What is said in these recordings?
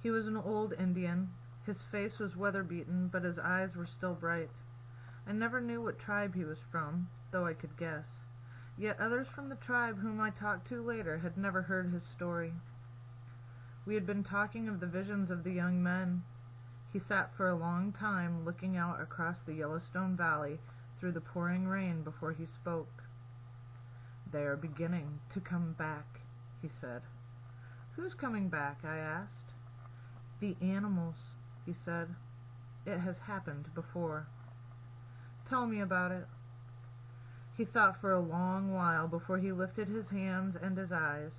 He was an old Indian. His face was weather-beaten, but his eyes were still bright. I never knew what tribe he was from, though I could guess. Yet others from the tribe whom I talked to later had never heard his story. We had been talking of the visions of the young men. He sat for a long time looking out across the Yellowstone Valley through the pouring rain before he spoke. "They are beginning to come back," he said. "Who's coming back?" I asked. "The animals," he said. "It has happened before." "Tell me about it." He thought for a long while before he lifted his hands and his eyes.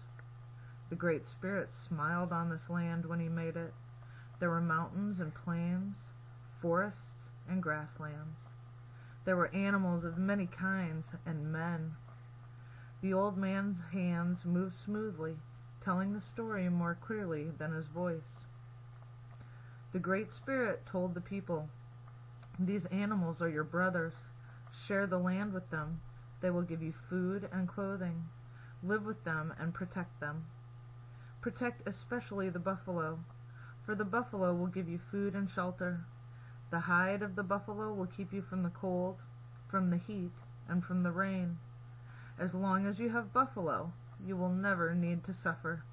The Great Spirit smiled on this land when he made it. There were mountains and plains, forests and grasslands. There were animals of many kinds and men. The old man's hands moved smoothly, telling the story more clearly than his voice. The Great Spirit told the people, "These animals are your brothers. Share the land with them. They will give you food and clothing. Live with them and protect them. Protect especially the buffalo, for the buffalo will give you food and shelter. The hide of the buffalo will keep you from the cold, from the heat, and from the rain. As long as you have buffalo, you will never need to suffer."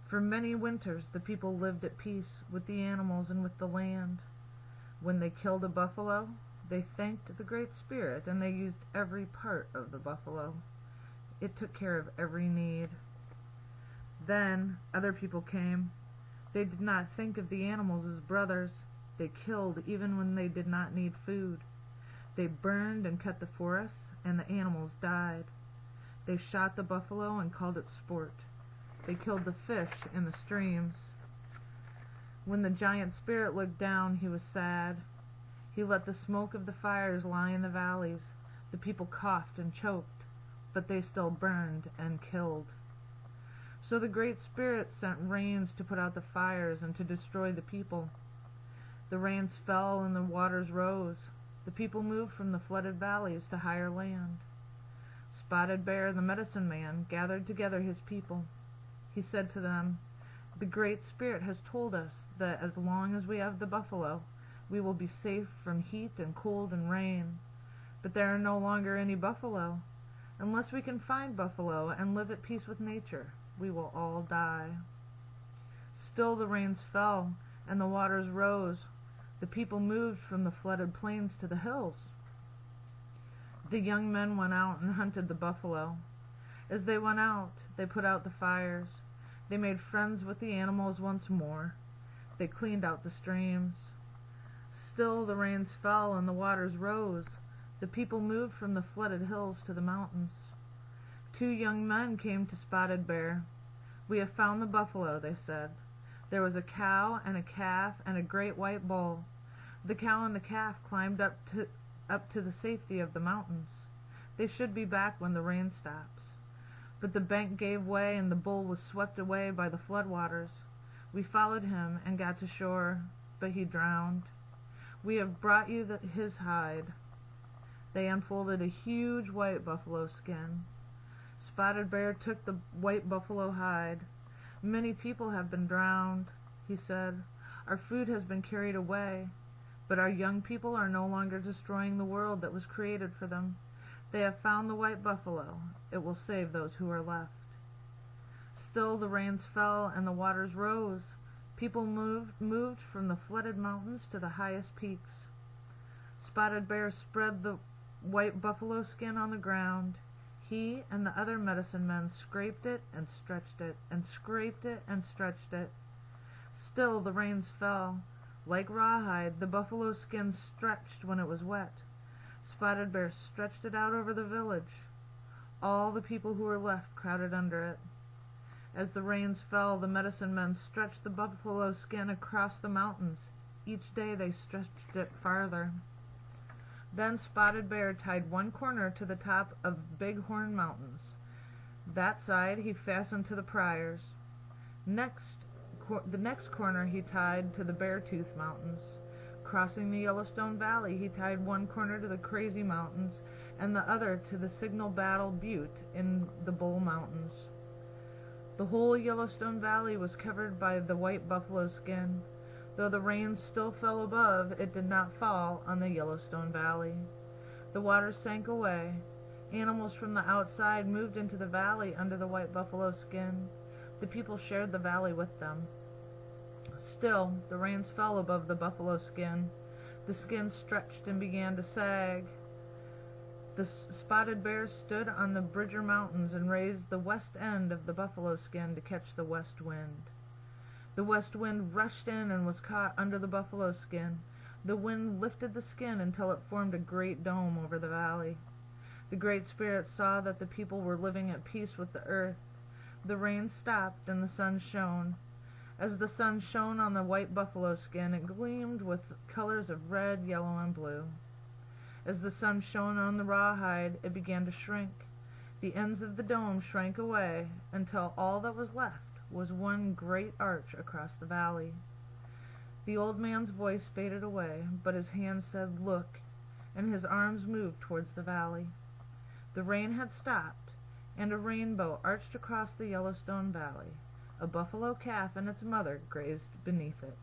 For many winters the people lived at peace with the animals and with the land. When they killed a buffalo, they thanked the Great Spirit, and they used every part of the buffalo. It took care of every need. Then other people came. They did not think of the animals as brothers. They killed even when they did not need food. They burned and cut the forests, and the animals died. They shot the buffalo and called it sport. They killed the fish in the streams. When the giant spirit looked down, he was sad. He let the smoke of the fires lie in the valleys. The people coughed and choked, but they still burned and killed. So the Great Spirit sent rains to put out the fires and to destroy the people. The rains fell and the waters rose. The people moved from the flooded valleys to higher land. Spotted Bear, the medicine man, gathered together his people. He said to them, "The Great Spirit has told us that as long as we have the buffalo, we will be safe from heat and cold and rain. But there are no longer any buffalo. Unless we can find buffalo and live at peace with nature, we will all die." Still the rains fell, and the waters rose. The people moved from the flooded plains to the hills. The young men went out and hunted the buffalo. As they went out, they put out the fires. They made friends with the animals once more. They cleaned out the streams. Still the rains fell and the waters rose. The people moved from the flooded hills to the mountains. Two young men came to Spotted Bear. "We have found the buffalo," they said. "There was a cow and a calf and a great white bull. The cow and the calf climbed up to the safety of the mountains. They should be back when the rain stops. But the bank gave way and the bull was swept away by the floodwaters. We followed him and got to shore, but he drowned. We have brought you his hide." They unfolded a huge white buffalo skin. Spotted Bear took the white buffalo hide. "Many people have been drowned," he said. "Our food has been carried away. But our young people are no longer destroying the world that was created for them. They have found the white buffalo. It will save those who are left." Still the rains fell and the waters rose. People moved from the flooded mountains to the highest peaks. Spotted Bear spread the white buffalo skin on the ground. He and the other medicine men scraped it and stretched it, and scraped it and stretched it. Still the rains fell. Like rawhide, the buffalo skin stretched when it was wet. Spotted Bear stretched it out over the village. All the people who were left crowded under it. As the rains fell, the medicine men stretched the buffalo skin across the mountains. Each day they stretched it farther. Then Spotted Bear tied one corner to the top of Bighorn Mountains. That side he fastened to the Pryors. The next corner he tied to the Beartooth Mountains. Crossing the Yellowstone Valley, he tied one corner to the Crazy Mountains and the other to the Signal Battle Butte in the Bull Mountains. The whole Yellowstone Valley was covered by the white buffalo skin. Though the rain still fell above, it did not fall on the Yellowstone Valley. The water sank away. Animals from the outside moved into the valley under the white buffalo skin. The people shared the valley with them. Still, the rains fell above the buffalo skin. The skin stretched and began to sag. The spotted bears stood on the Bridger Mountains and raised the west end of the buffalo skin to catch the west wind. The west wind rushed in and was caught under the buffalo skin. The wind lifted the skin until it formed a great dome over the valley. The Great Spirit saw that the people were living at peace with the earth. The rain stopped and the sun shone. As the sun shone on the white buffalo skin, it gleamed with colors of red, yellow, and blue. As the sun shone on the rawhide, it began to shrink. The ends of the dome shrank away until all that was left was one great arch across the valley. The old man's voice faded away, but his hand said, "Look," and his arms moved towards the valley. The rain had stopped, and a rainbow arched across the Yellowstone Valley. A buffalo calf and its mother grazed beneath it.